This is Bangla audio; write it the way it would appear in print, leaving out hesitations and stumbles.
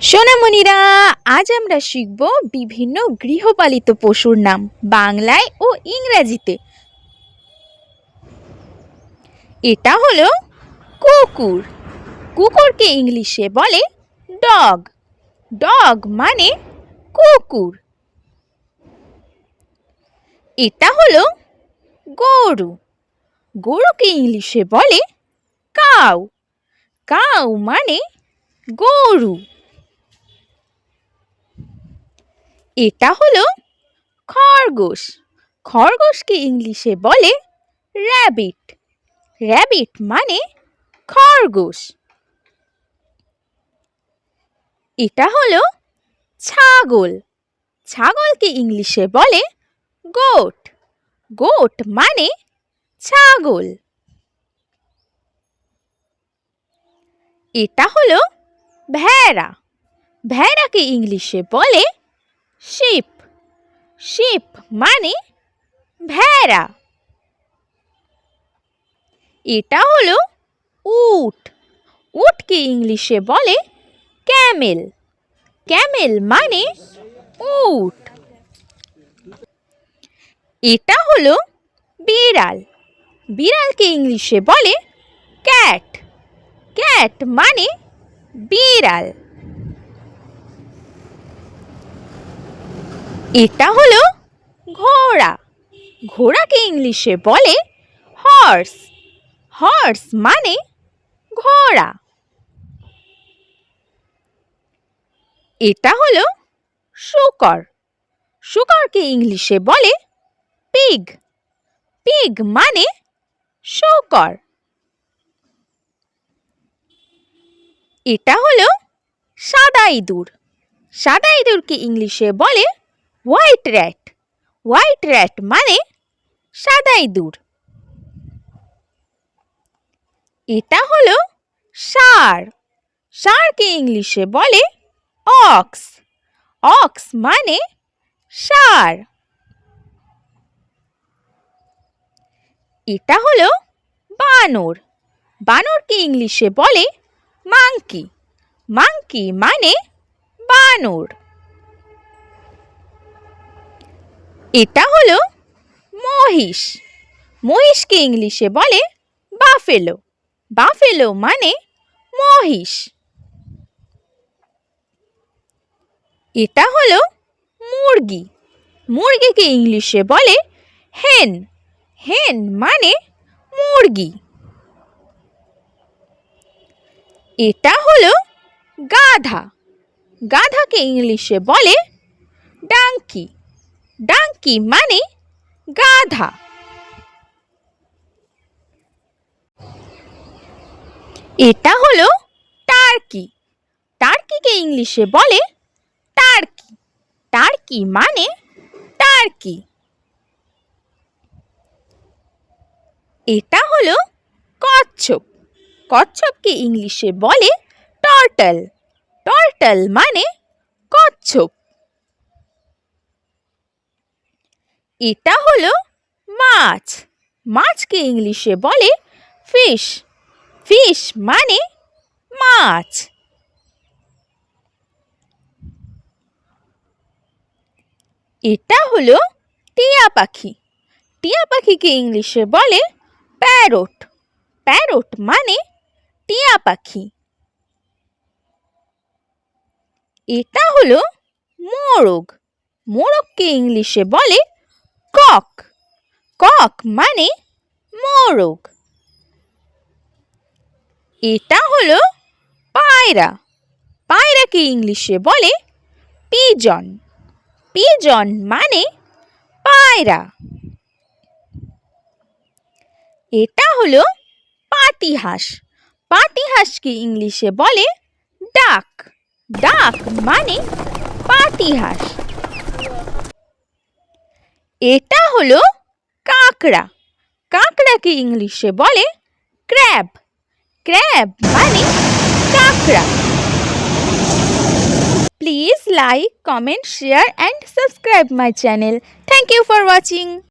সোনামণিরা, আজ আমরা শিখব বিভিন্ন গৃহপালিত পশুর নাম বাংলায় ও ইংরেজিতে। এটা হলো কুকুর। কুকুরকে ইংলিশে বলে ডগ। ডগ মানে কুকুর। এটা হলো গরু। গরুকে ইংলিশে বলে কাউ। কাউ মানে গরু। এটা হলো খরগোশ। খরগোশকে ইংলিশে বলে র্যাবিট। র্যাবিট মানে খরগোশ। এটা হলো ছাগল। ছাগলকে ইংলিশে বলে গোট। গোট মানে ছাগল। এটা হলো ভেড়া। ভেড়াকে ইংলিশে বলে শিপ। শিপ মানে ভেড়া। এটা হলো উট। উটকে ইংলিশে বলে ক্যামেল। ক্যামেল মানে উট। এটা হলো বিড়াল। বিড়ালকে ইংলিশে বলে ক্যাট। ক্যাট মানে বিড়াল। এটা হলো ঘোড়া। ঘোড়াকে ইংলিশে বলে হর্স। হর্স মানে ঘোড়া। এটা হলো শূকর। শূকরকে ইংলিশে বলে পিগ। পিগ মানে শূকর। এটা হলো সাদা ইঁদুর। সাদা ইঁদুরকে ইংলিশে বলে হোয়াইট র্যাট। হোয়াইট র্যাট মানে সাদা ইঁদুর। এটা হলো ষাঁড়। ষাঁড়কে ইংলিশে বলে অক্স। অক্স মানে ষাঁড়। এটা হলো বানর। বানরকে ইংলিশে বলে মাংকি। মাংকি মানে বানর। এটা হলো মহিষ। মহিষকে ইংলিশে বলে বাফেলো। বাফেলো মানে মহিষ। এটা হলো মুরগি। মুরগিকে ইংলিশে বলে হেন। হেন মানে মুরগি। এটা হলো গাধা। গাধাকে ইংলিশে বলে ডাঙ্কি। ডাঙ্কি মানে গাধা। এটা হলো টার্কি। টার্কিকে ইংলিশে বলে টার্কি। টার্কি মানে টার্কি। এটা হলো কচ্ছপ। কচ্ছপকে ইংলিশে বলে টর্টল। টর্টল মানে কচ্ছপ। এটা হলো মাছ। মাছকে ইংলিশে বলে ফিশ। ফিশ মানে মাছ। এটা হলো টিয়া পাখি। টিয়া পাখিকে ইংলিশে বলে প্যারট। প্যারট মানে টিয়া পাখি। এটা হলো মোরগ। মোরগকে ইংলিশে বলে কক। কক মানে মোরগ। এটা হলো পায়রা। পায়রাকে ইংলিশে বলে পিজন। পিজন মানে পায়রা। এটা হলো পাতিহাঁস। পাতিহাঁসকে ইংলিশে বলে ডাক। ডাক মানে পাতিহাঁস। এটা হলো কাঁকড়া। কাঁকড়াকে ইংলিশে বলে ক্র্যাব। ক্র্যাব মানে কাঁকড়া। Please like, comment, share and subscribe my channel. Thank you for watching.